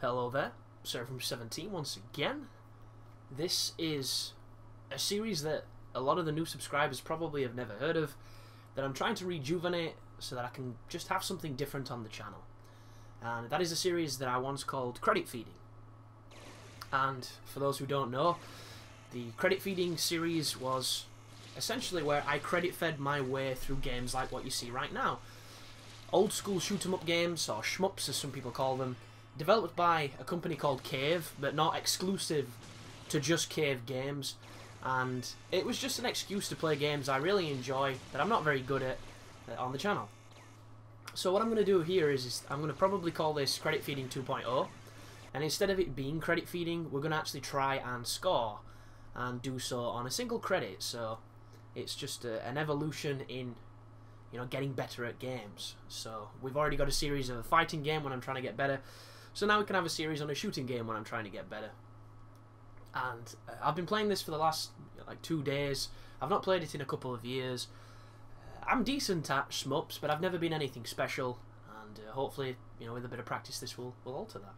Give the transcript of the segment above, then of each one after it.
Hello there, Seraph17 once again. This is a series that a lot of the new subscribers probably have never heard of, that I'm trying to rejuvenate so that I can just have something different on the channel. And that is a series that I once called Credit Feeding. And for those who don't know, the Credit Feeding series was essentially where I credit fed my way through games like what you see right now. Old school shoot 'em up games, or shmups as some people call them, developed by a company called Cave, but not exclusive to just Cave games. And it was just an excuse to play games I really enjoy that I'm not very good at on the channel. So what I'm going to do here is I'm going to probably call this Credit Feeding 2.0, and instead of it being credit feeding, we're going to actually try and score, and do so on a single credit. So it's just an evolution in, you know, getting better at games. So we've already got a series of a fighting game when I'm trying to get better, so now we can have a series on a shooting game when I'm trying to get better. And I've been playing this for the last like 2 days. I've not played it in a couple of years. I'm decent at shmups, but I've never been anything special, and hopefully, you know, with a bit of practice this will alter that.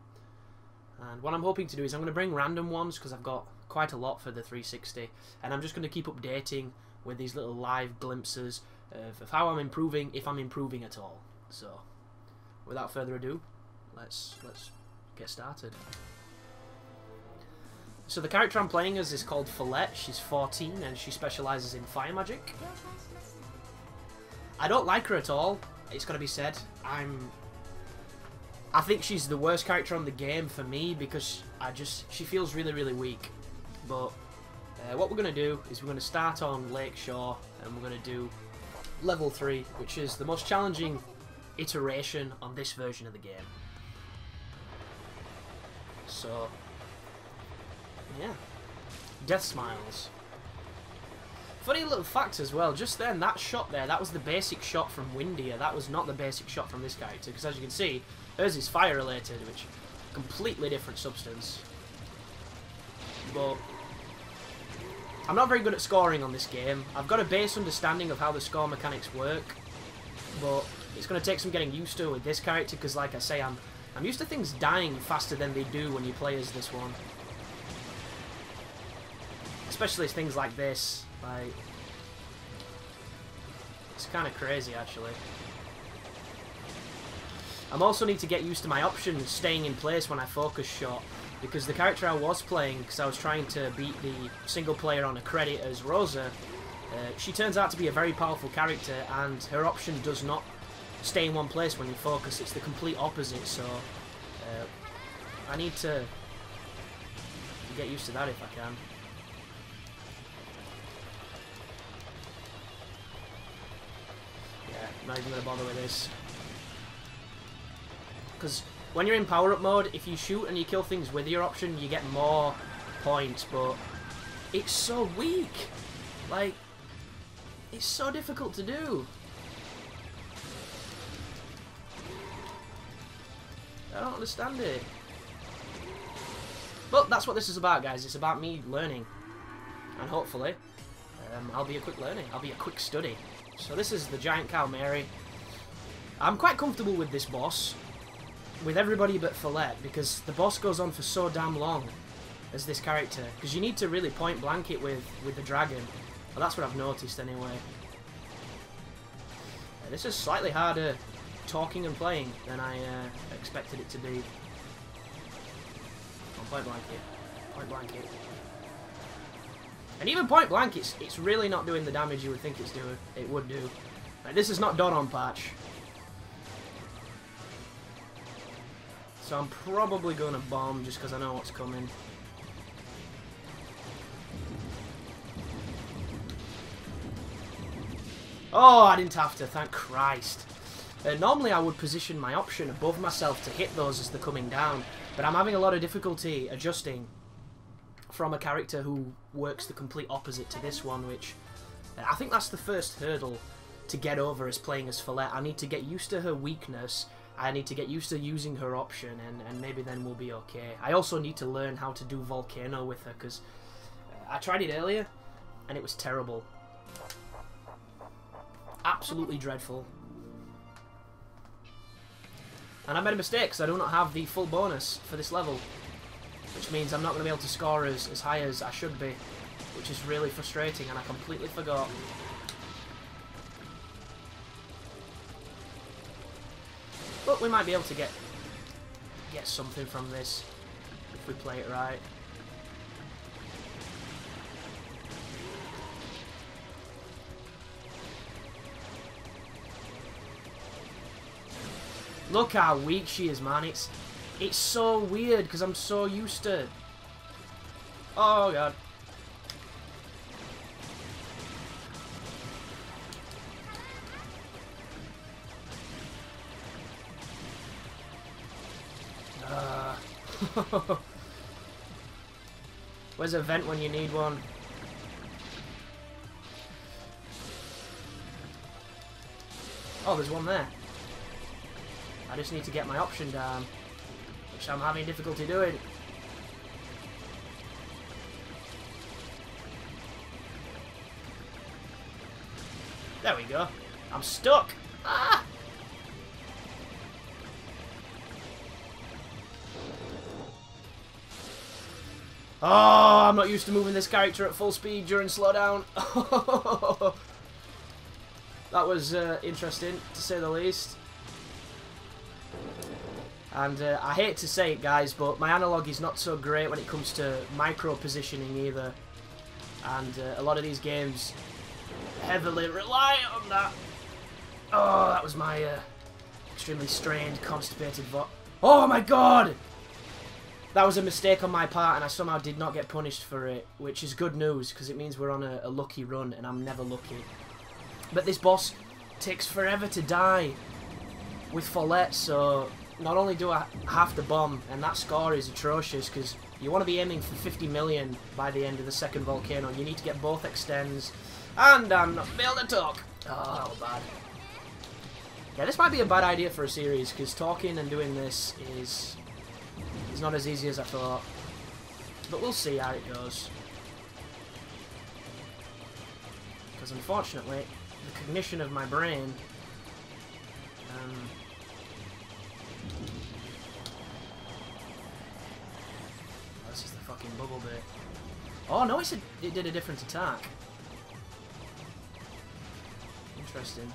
And what I'm hoping to do is I'm going to bring random ones, because I've got quite a lot for the 360, and I'm just going to keep updating with these little live glimpses of how I'm improving, if I'm improving at all. So without further ado, let's get started. So the character I'm playing as is called Follette. She's 14 and she specialises in fire magic. I don't like her at all, it's got to be said. I think she's the worst character on the game for me, because she feels really, really weak. But what we're going to do is we're going to start on Lakeshore, and we're going to do level 3, which is the most challenging iteration on this version of the game. So, yeah. Deathsmiles. Funny little fact as well, just then, that shot there, that was the basic shot from Windia. That was not the basic shot from this character, because as you can see, hers is fire related, which completely different substance. But I'm not very good at scoring on this game. I've got a base understanding of how the score mechanics work, but it's going to take some getting used to with this character, because like I say, I'm used to things dying faster than they do when you play as this one. Especially things like this. Like, it's kind of crazy, actually. I also need to get used to my options staying in place when I focus shot, because the character I was playing, because I was trying to beat the single player on a credit as Rosa, she turns out to be a very powerful character, and her option does not stay in one place when you focus. It's the complete opposite, so I need to get used to that if I can. Yeah, I'm not even going to bother with this. Because when you're in power-up mode, if you shoot and you kill things with your option, you get more points, but it's so weak. Like, it's so difficult to do. I don't understand it. But that's what this is about, guys. It's about me learning. And hopefully, I'll be a quick learning. I'll be a quick study. So this is the Giant Cow Mary. I'm quite comfortable with this boss, with everybody but Follette, because the boss goes on for so damn long as this character, because you need to really point blank it with the dragon. Well, that's what I've noticed anyway. This is slightly harder talking and playing than I expected it to be. Oh, point blank it. Point blank it. And even point blank, it's really not doing the damage you would think it would do. Like, this is not done on patch. So I'm probably going to bomb just because I know what's coming. Oh, I didn't have to, thank Christ. Normally I would position my option above myself to hit those as they're coming down, but I'm having a lot of difficulty adjusting from a character who works the complete opposite to this one, which I think that's the first hurdle to get over as playing as Follette. I need to get used to her weakness, I need to get used to using her option, and maybe then we'll be okay. I also need to learn how to do Volcano with her, because I tried it earlier and it was terrible. absolutely dreadful. And I made a mistake because I do not have the full bonus for this level, which means I'm not going to be able to score as high as I should be, which is really frustrating, and I completely forgot. But we might be able to get something from this if we play it right. Look how weak she is, man. It's so weird because I'm so used to... Oh, God. Where's a vent when you need one? Oh, there's one there. I just need to get my option down, which I'm having difficulty doing. There we go. I'm stuck. Ah! Oh, I'm not used to moving this character at full speed during slowdown. That was interesting, to say the least. And I hate to say it, guys, but my analog is not so great when it comes to micro positioning either. And a lot of these games heavily rely on that. Oh, that was my extremely strained, constipated voice. Oh my god! That was a mistake on my part, and I somehow did not get punished for it, which is good news, because it means we're on a lucky run, and I'm never lucky. But this boss takes forever to die with Follette, so not only do I have to bomb, and that score is atrocious, because you want to be aiming for 50 million by the end of the second volcano. You need to get both extends, and I'm not able to talk. Oh, bad. Yeah, this might be a bad idea for a series, because talking and doing this is not as easy as I thought. But we'll see how it goes. Because unfortunately, the cognition of my brain... this is the fucking bubble bit. Oh no, it did a different attack. Interesting.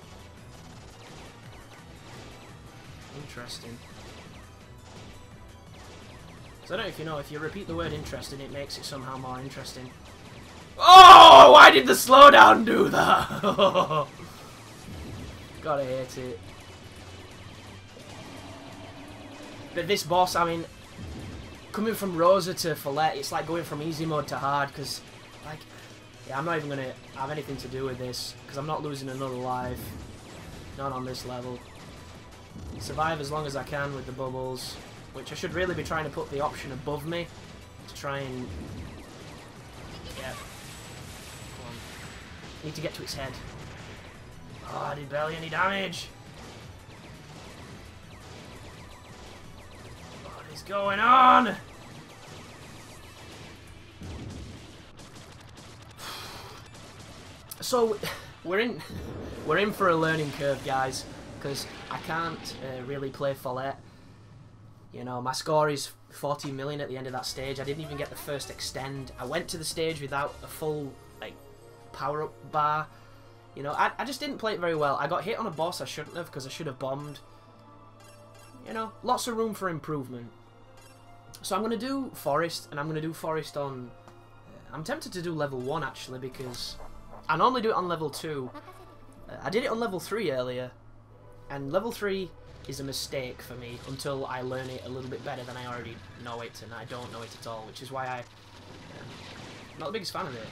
Interesting. So I don't know if you know, if you repeat the word interesting, it makes it somehow more interesting. Oh! Why did the slowdown do that? Gotta hate it. But this boss, I mean, coming from Rosa to Follette, it's like going from easy mode to hard, because, like, yeah, I'm not even gonna have anything to do with this, because I'm not losing another life. Not on this level. Survive as long as I can with the bubbles, which I should really be trying to put the option above me to try and... yeah. Come on. Need to get to its head. Oh, I did barely any damage. What is going on? So, we're in for a learning curve, guys, because I can't really play Follette. You know, my score is 14 million at the end of that stage. I didn't even get the first extend. I went to the stage without a full, like, power-up bar. You know, I just didn't play it very well. I got hit on a boss I shouldn't have, because I should have bombed. You know, lots of room for improvement. So I'm going to do Forest, and I'm going to do Forest on... I'm tempted to do level 1, actually, because I normally do it on level 2. I did it on level 3 earlier, and level 3... is a mistake for me until I learn it a little bit better than I already know it, and I don't know it at all, which is why I'm not the biggest fan of it.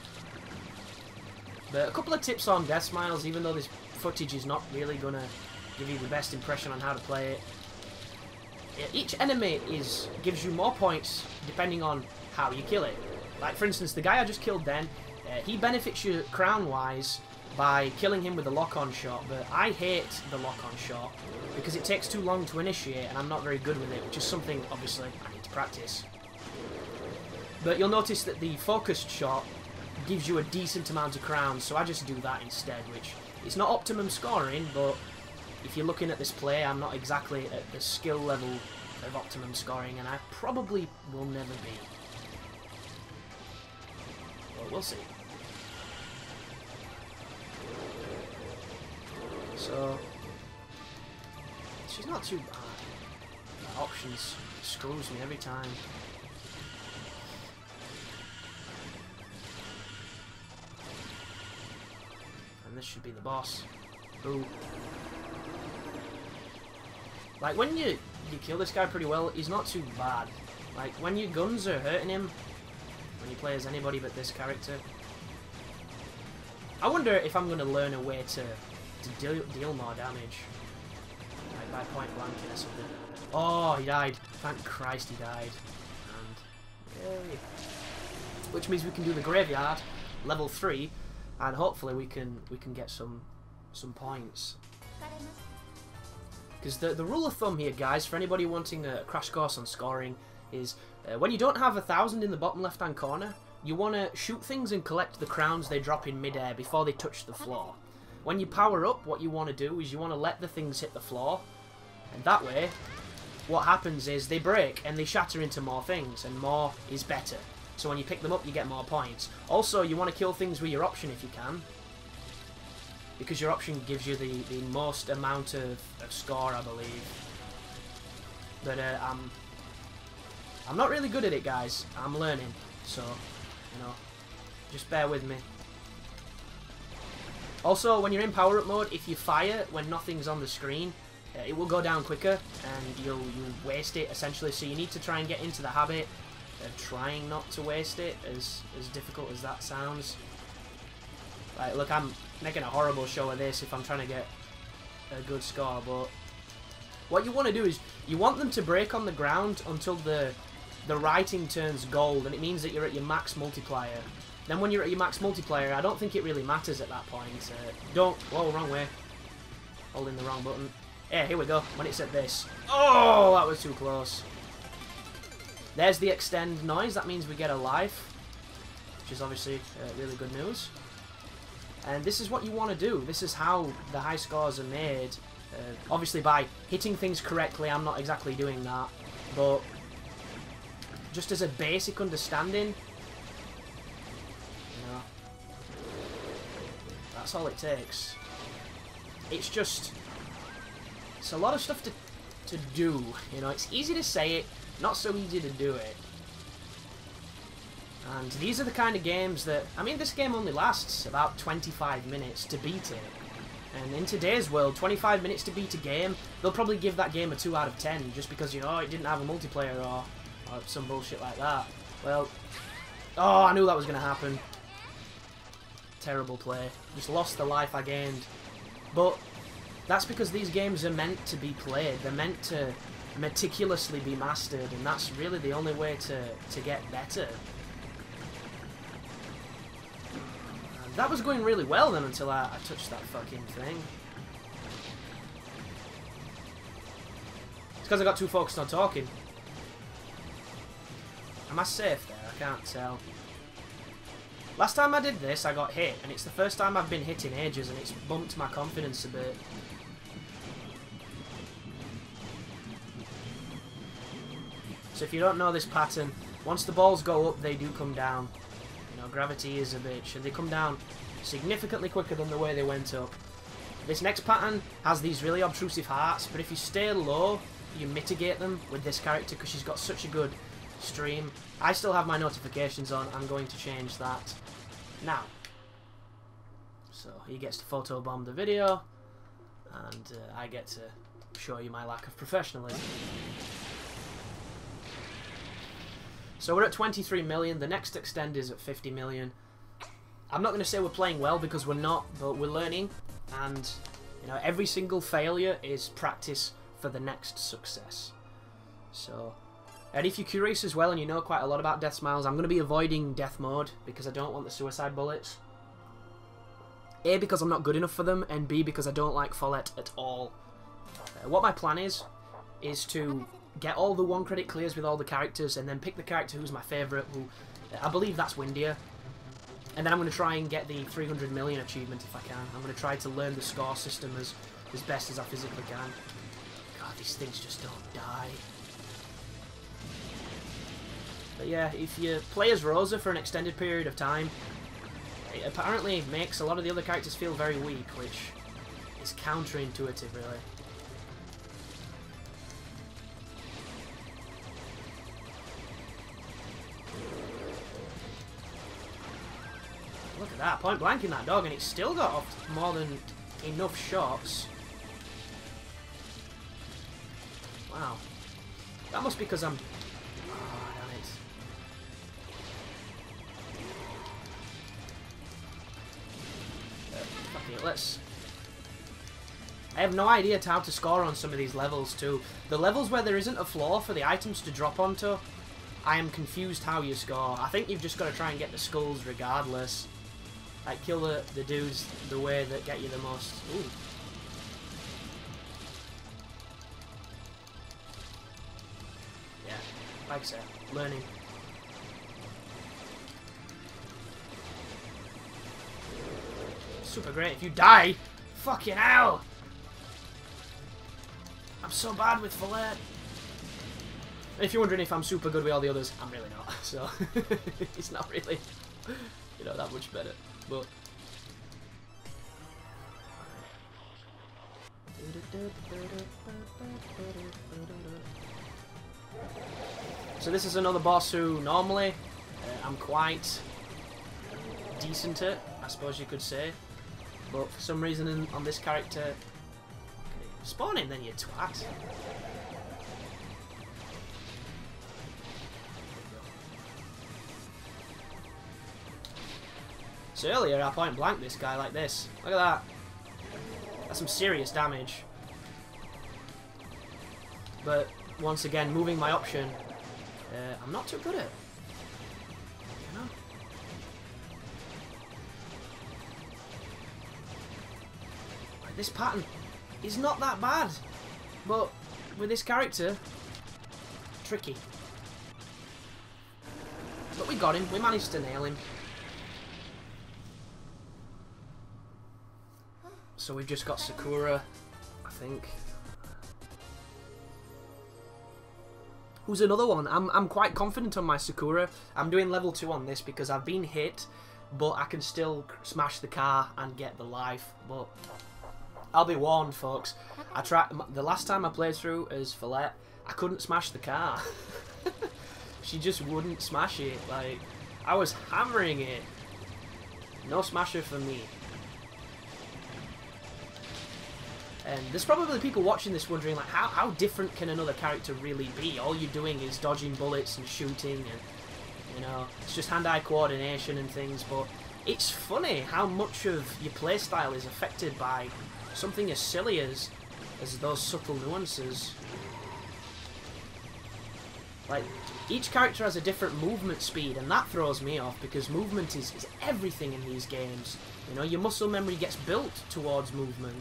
But a couple of tips on Deathsmiles, even though this footage is not really going to give you the best impression on how to play it. Each enemy gives you more points depending on how you kill it. Like, for instance, the guy I just killed then, he benefits you crown-wise by killing him with the lock-on shot, but I hate the lock-on shot because it takes too long to initiate and I'm not very good with it, which is something, obviously, I need to practice. But you'll notice that the focused shot gives you a decent amount of crowns, so I just do that instead, which it's not optimum scoring, but if you're looking at this play, I'm not exactly at the skill level of optimum scoring, and I probably will never be. But we'll see. So, she's not too bad. The options screws me every time. And this should be the boss. Ooh. Like, when you kill this guy pretty well, he's not too bad. Like, when your guns are hurting him, when you play as anybody but this character. I wonder if I'm going to learn a way to deal more damage. Like, by point blanking or something. Oh, he died. Thank Christ he died. And, yay. Which means we can do the graveyard, level 3, and hopefully we can get some points. Because the rule of thumb here, guys, for anybody wanting a crash course on scoring, is when you don't have 1,000 in the bottom left-hand corner, you want to shoot things and collect the crowns they drop in mid-air before they touch the floor. When you power up, what you want to do is you want to let the things hit the floor, and that way, what happens is they break and they shatter into more things, and more is better. So when you pick them up, you get more points. Also, you want to kill things with your option if you can, because your option gives you the most amount of score, I believe. But I'm not really good at it, guys. I'm learning, so, you know, just bear with me. Also, when you're in power-up mode, if you fire when nothing's on the screen, it will go down quicker, and you'll waste it, essentially. So you need to try and get into the habit of trying not to waste it, as difficult as that sounds. Like, look, I'm making a horrible show of this if I'm trying to get a good score, but what you want to do is you want them to break on the ground until the writing turns gold, and it means that you're at your max multiplier. Then when you're at your max multiplier, I don't think it really matters at that point. Whoa, wrong way. Holding the wrong button. Yeah, here we go. When it's at this. Oh, that was too close. There's the extend noise. That means we get a life, which is obviously really good news. And this is what you want to do. This is how the high scores are made. Obviously by hitting things correctly. I'm not exactly doing that, but just as a basic understanding, you know, that's all it takes. It's a lot of stuff to do, you know. It's easy to say it, not so easy to do it. And these are the kind of games that, I mean, this game only lasts about 25 minutes to beat it. And in today's world, 25 minutes to beat a game, they'll probably give that game a 2 out of 10 just because, you know, it didn't have a multiplayer or some bullshit like that. Well, oh, I knew that was going to happen. Terrible play. Just lost the life I gained. But that's because these games are meant to be played. They're meant to meticulously be mastered, and that's really the only way to get better. And that was going really well then until I touched that fucking thing. It's because I got too focused on talking. Am I safe there? I can't tell. Last time I did this, I got hit, and it's the first time I've been hit in ages, and it's bumped my confidence a bit. So if you don't know this pattern, once the balls go up, they do come down. You know, gravity is a bitch, and they come down significantly quicker than the way they went up. This next pattern has these really obtrusive hearts, but if you stay low, you mitigate them with this character because she's got such a good stream. I still have my notifications on. I'm going to change that now. So he gets to photobomb the video, and I get to show you my lack of professionalism. So we're at 23 million. The next extend is at 50 million. I'm not going to say we're playing well because we're not, but we're learning, and you know, every single failure is practice for the next success. So, and if you're curious as well and you know quite a lot about Deathsmiles, I'm going to be avoiding death mode because I don't want the suicide bullets. A, because I'm not good enough for them, and B, because I don't like Follett at all. What my plan is to get all the 1 credit clears with all the characters, and then pick the character who's my favourite, who I believe that's Windia. And then I'm going to try and get the 300 million achievement if I can. I'm going to try to learn the score system as best as I physically can. God, these things just don't die. But yeah, if you play as Rosa for an extended period of time, it apparently makes a lot of the other characters feel very weak, which is counterintuitive, really. Look at that, point blank in that dog, and it's still got off more than enough shots. Wow. That must be because I'm... Oh, damn it. Fuck it, let's... I have no idea how to score on some of these levels, too. The levels where there isn't a floor for the items to drop onto, I am confused how you score. I think you've just got to try and get the skulls regardless. Like, kill the dudes the way that get you the most. Ooh. Yeah, like I said, learning. Super great. If you die, fucking hell! I'm so bad with Fillet. And if you're wondering if I'm super good with all the others, I'm really not. So, it's not really, you know, that much better. But so this is another boss who normally I'm quite decent at, I suppose you could say. But for some reason on this character... Okay, spawn him then, you twat. So earlier I point blank this guy like this. Look at that. That's some serious damage. But once again, moving my option, I'm not too good at. You know? Like, this pattern is not that bad, but with this character, tricky. But we got him. We managed to nail him. So we've just got Sakura, I think. Who's another one? I'm quite confident on my Sakura. I'm doing level 2 on this because I've been hit, but I can still smash the car and get the life. But I'll be warned, folks. The last time I played through as Fillet, I couldn't smash the car. She just wouldn't smash it. Like, I was hammering it. No smasher for me. And there's probably people watching this wondering, like, how different can another character really be? All you're doing is dodging bullets and shooting, and, you know, it's just hand-eye coordination and things, but it's funny how much of your playstyle is affected by something as silly as those subtle nuances. Like, each character has a different movement speed, and that throws me off, because movement is everything in these games. You know, your muscle memory gets built towards movement.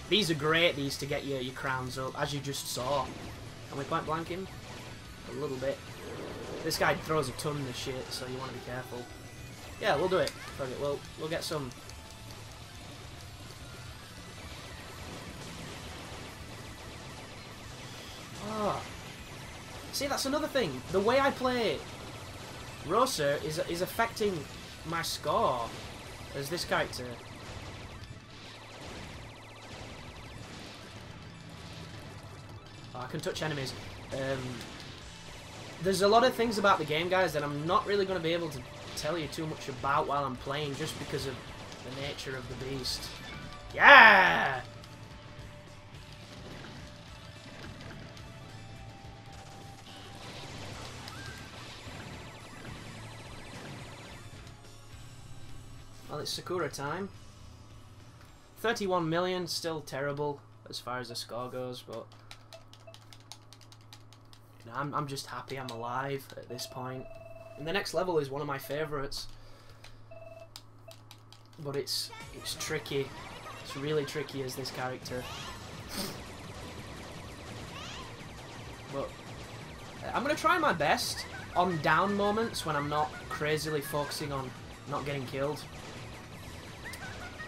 These are great, these, to get your crowns up, as you just saw. Can we point blank him? A little bit. This guy throws a ton of shit, so you want to be careful. Yeah, we'll do it. Fuck it, we'll get some. Oh. See, that's another thing. The way I play Rosa is affecting my score as this character. I can touch enemies. There's a lot of things about the game, guys, that I'm not really going to be able to tell you too much about while I'm playing, just because of the nature of the beast. Yeah! Well, it's Sakura time. 31 million, still terrible as far as the score goes, but you know, I'm just happy I'm alive at this point. And the next level is one of my favourites, but it's tricky. It's really tricky as this character. But I'm going to try my best on down moments when I'm not crazily focusing on not getting killed.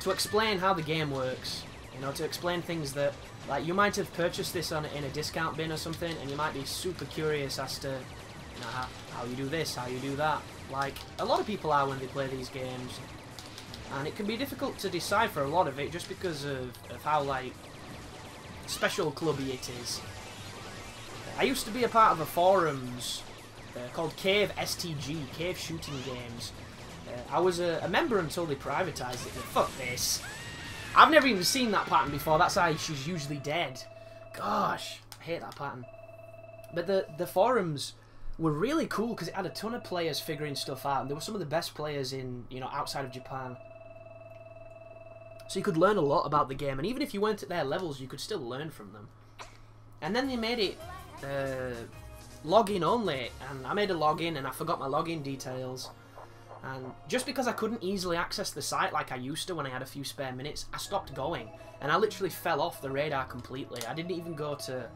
To explain how the game works, you know, to explain things that, like, you might have purchased this in a discount bin or something, and you might be super curious as to, you know, how you do this, how you do that. Like, a lot of people are when they play these games, and it can be difficult to decipher a lot of it just because of how, like, special clubby it is. I used to be a part of a forums called Cave STG, Cave Shooting Games. I was a member until they privatised it. Fuck this. I've never even seen that pattern before. That's how she's usually dead. Gosh, I hate that pattern. But the forums were really cool because it had a ton of players figuring stuff out, and they were some of the best players in, you know, outside of Japan. So you could learn a lot about the game, and even if you weren't at their levels, you could still learn from them. And then they made it login only, and I made a login and I forgot my login details. And just because I couldn't easily access the site like I used to when I had a few spare minutes, I stopped going. And I literally fell off the radar completely. I didn't even go to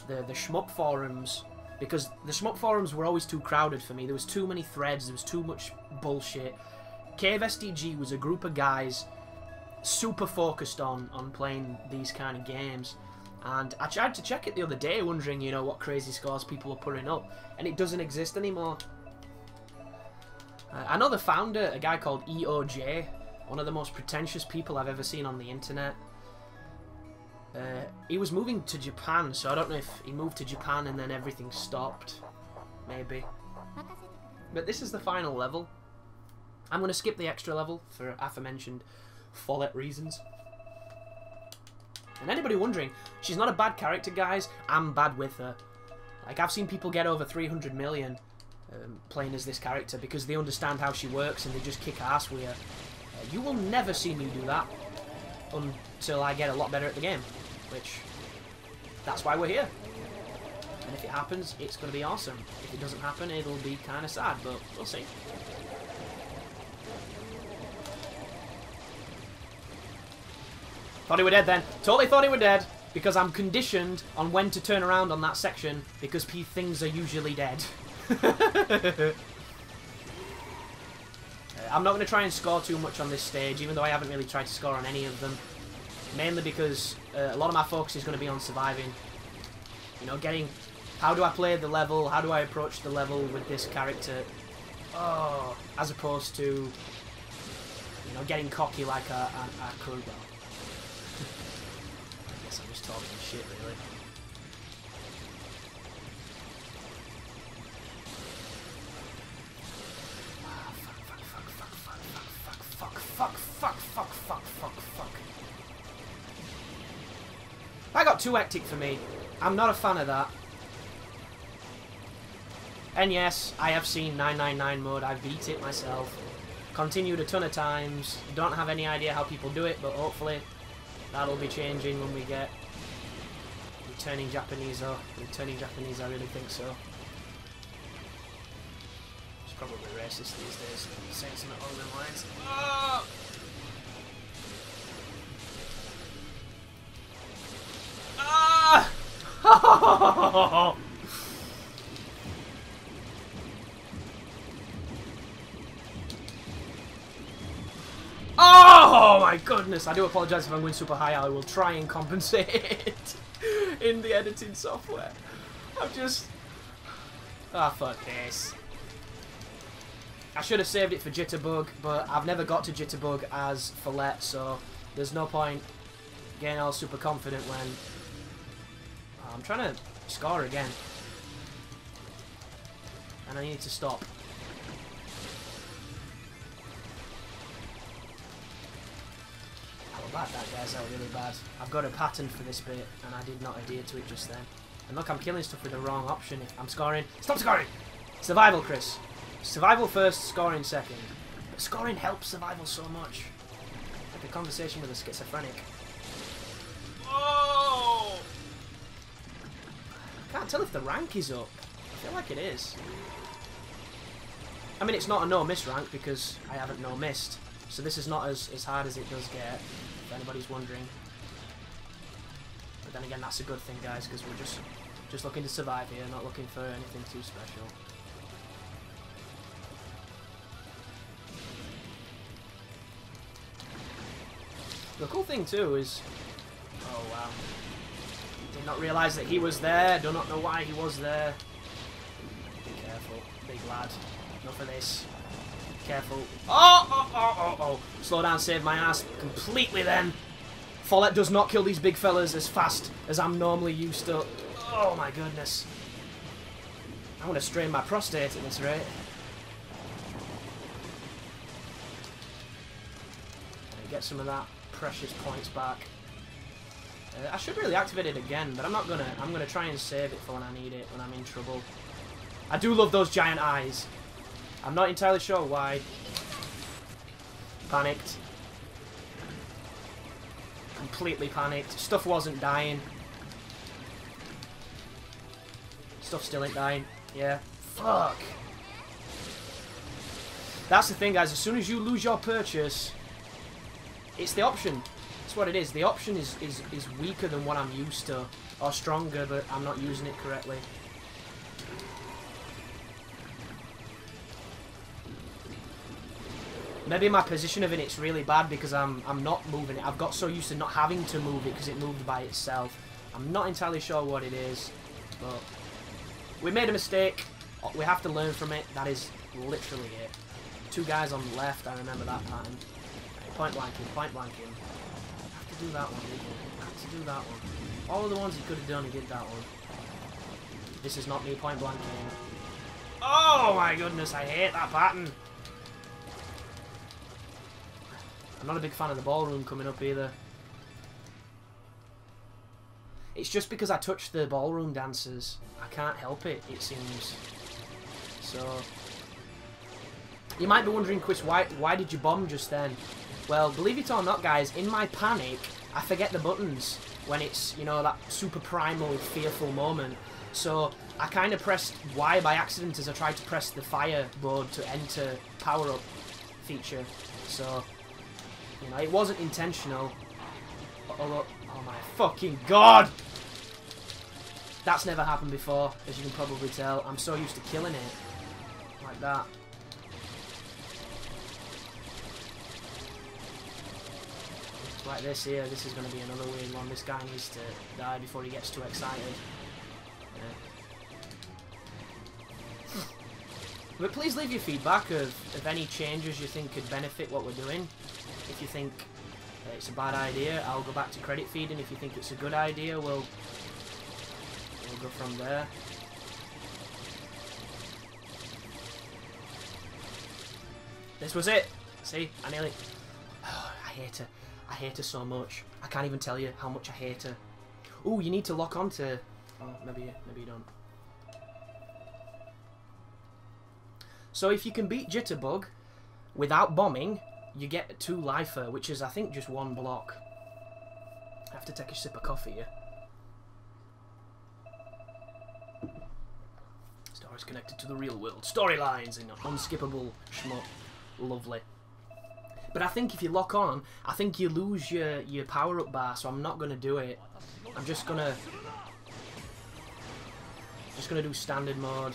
the shmup forums, because the shmup forums were always too crowded for me. There was too many threads, there was too much bullshit. Cave SDG was a group of guys super focused on playing these kind of games. And I tried to check it the other day, wondering, you know, what crazy scores people were putting up. And it doesn't exist anymore. I know the founder, a guy called EOJ, one of the most pretentious people I've ever seen on the internet. He was moving to Japan, so I don't know if he moved to Japan and then everything stopped. Maybe. But this is the final level. I'm going to skip the extra level for aforementioned Follett reasons. And anybody wondering, she's not a bad character, guys. I'm bad with her. Like, I've seen people get over 300 million playing as this character because they understand how she works and they just kick ass with her. You will never see me do that until I get a lot better at the game, which, that's why we're here. And if it happens, it's going to be awesome. If it doesn't happen, it'll be kind of sad, but we'll see. Thought he were dead then. Totally thought he were dead, because I'm conditioned on when to turn around on that section, because things are usually dead. I'm not going to try and score too much on this stage, even though I haven't really tried to score on any of them. Mainly because a lot of my focus is going to be on surviving. You know, getting... How do I play the level? How do I approach the level with this character? Oh, as opposed to, you know, getting cocky like I could. Well, I guess I'm just talking shit, really. Fuck. That got too hectic for me. I'm not a fan of that. And yes, I have seen 999 mode. I've beat it myself. Continued a ton of times. Don't have any idea how people do it, but hopefully that'll be changing when we get returning Japanese. Returning Japanese, I really think so. It's probably racist these days. Saying something along them lines. Oh! Ah! Oh my goodness! I do apologise if I'm going super high. I will try and compensate it in the editing software. I'm just... Ah, fuck this. I should have saved it for Jitterbug, but I've never got to Jitterbug as Follett, so there's no point getting all super confident when... I'm trying to score again. And I need to stop. How bad that guy's out, really bad. I've got a pattern for this bit, and I did not adhere to it just then. And look, I'm killing stuff with the wrong option. I'm scoring. Stop scoring! Survival, Chris. Survival first, scoring second. But scoring helps survival so much. Like a conversation with a schizophrenic. Oh! I can't tell if the rank is up. I feel like it is. I mean, it's not a no-miss rank because I haven't no-missed. So this is not as hard as it does get, if anybody's wondering. But then again, that's a good thing, guys, because we're just looking to survive here, not looking for anything too special. The cool thing too is... Oh wow. Did not realise that he was there. Do not know why he was there. Be careful, big lad. Enough of this. Careful. Oh! Slow down, save my ass completely then. Follett does not kill these big fellas as fast as I'm normally used to. Oh my goodness. I'm going to strain my prostate at this rate. Get some of that precious points back. I should really activate it again, but I'm not gonna. I'm gonna try and save it for when I need it, when I'm in trouble. I do love those giant eyes. I'm not entirely sure why. Panicked. Completely panicked. Stuff wasn't dying. Stuff still ain't dying. Yeah. Fuck. That's the thing, guys. As soon as you lose your purchase, it's the option. That's what it is. The option is weaker than what I'm used to. Or stronger, but I'm not using it correctly. Maybe my position of it's really bad because I'm not moving it. I've got so used to not having to move it because it moved by itself. I'm not entirely sure what it is, but we made a mistake. We have to learn from it. That is literally it. Two guys on the left, I remember that pattern. Point blank him, point blank him. Have to do that one, didn't you? Have to do that one. All of the ones he could have done, he did that one. This is not me point blank him. Oh my goodness, I hate that pattern. I'm not a big fan of the ballroom coming up either. It's just because I touched the ballroom dancers. I can't help it, it seems. So... You might be wondering, Chris, why did you bomb just then? Well, believe it or not, guys, in my panic, I forget the buttons when it's, you know, that super primal, fearful moment. So I kind of pressed Y by accident as I tried to press the fire board to enter power-up feature. So, you know, it wasn't intentional. Although, oh my fucking god! That's never happened before, as you can probably tell. I'm so used to killing it. Like that. Like this here, this is going to be another weird one. This guy needs to die before he gets too excited. Yeah. But please leave your feedback of any changes you think could benefit what we're doing. If you think it's a bad idea, I'll go back to credit feeding. If you think it's a good idea, we'll go from there. This was it. See, I nearly... Oh, I hate her. I hate her so much. I can't even tell you how much I hate her. Ooh, you need to lock on to... Oh, maybe you don't. So if you can beat Jitterbug without bombing, you get 2 lifer, which is, I think, just 1 block. I have to take a sip of coffee here. Stories connected to the real world. Storylines in unskippable schmuck. Lovely. But I think if you lock on, I think you lose your power-up bar, so I'm not going to do it. I'm just going to do standard mode.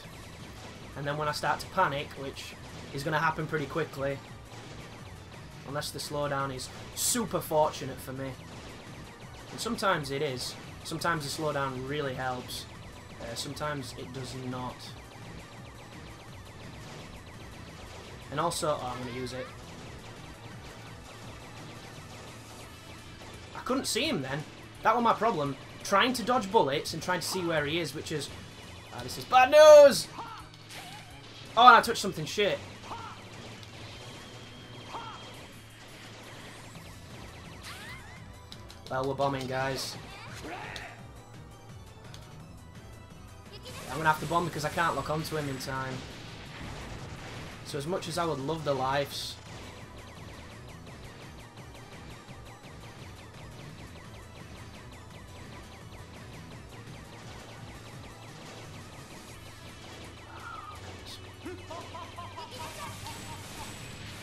And then when I start to panic, which is going to happen pretty quickly, unless the slowdown is super fortunate for me. And sometimes it is. Sometimes the slowdown really helps. Sometimes it does not. And also, oh, I'm going to use it. I couldn't see him then. That was my problem. Trying to dodge bullets and trying to see where he is, which is... this is bad news! Oh, and I touched something shit. Well, we're bombing, guys. I'm going to have to bomb because I can't lock onto him in time. So as much as I would love the lives...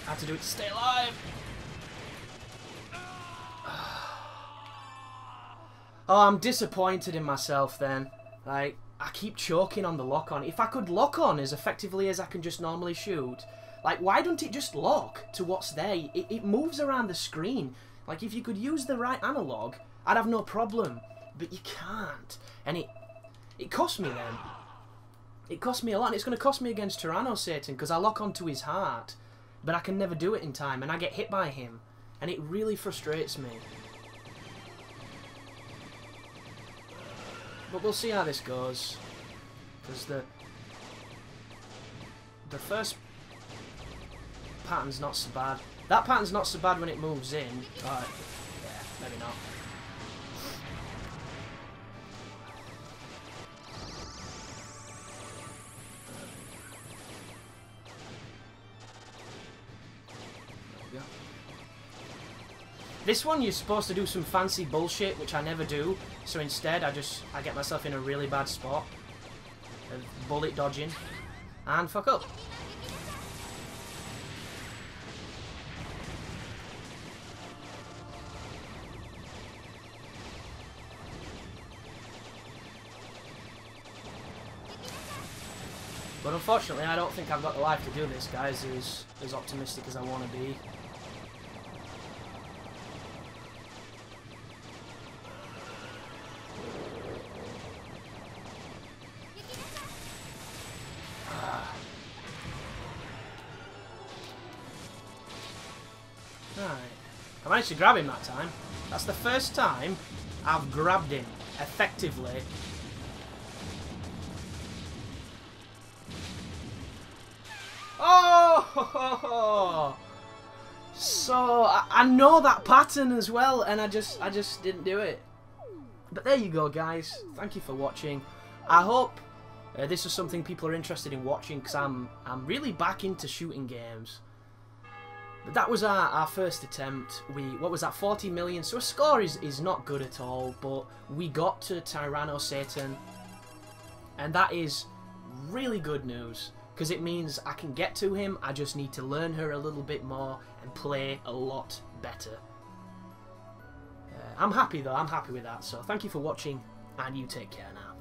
I have to do it to stay alive. Oh, I'm disappointed in myself then. Like, I keep choking on the lock-on. If I could lock on as effectively as I can just normally shoot, like, why don't it just lock to what's there? It moves around the screen. Like, if you could use the right analog, I'd have no problem. But you can't. And it cost me then. It cost me a lot, and it's going to cost me against Tyranno-Satan, because I lock onto his heart, but I can never do it in time, and I get hit by him. And it really frustrates me. But we'll see how this goes. Because the first pattern's not so bad. That pattern's not so bad when it moves in. Yeah, maybe not. There we go. This one you're supposed to do some fancy bullshit, which I never do. So instead I get myself in a really bad spot of bullet dodging and fuck up. But unfortunately, I don't think I've got the life to do this, guys, as optimistic as I want to be. Alright. I managed to grab him that time. That's the first time I've grabbed him effectively. Oh! So I know that pattern as well, and I just didn't do it. But there you go, guys. Thank you for watching. I hope this is something people are interested in watching, because I'm really back into shooting games. But that was our first attempt. What was that, 40 million? So a score is not good at all, but we got to Tyranno-Satan, and that is really good news, because it means I can get to him. I just need to learn her a little bit more and play a lot better. I'm happy though, I'm happy with that. So thank you for watching, and you take care now.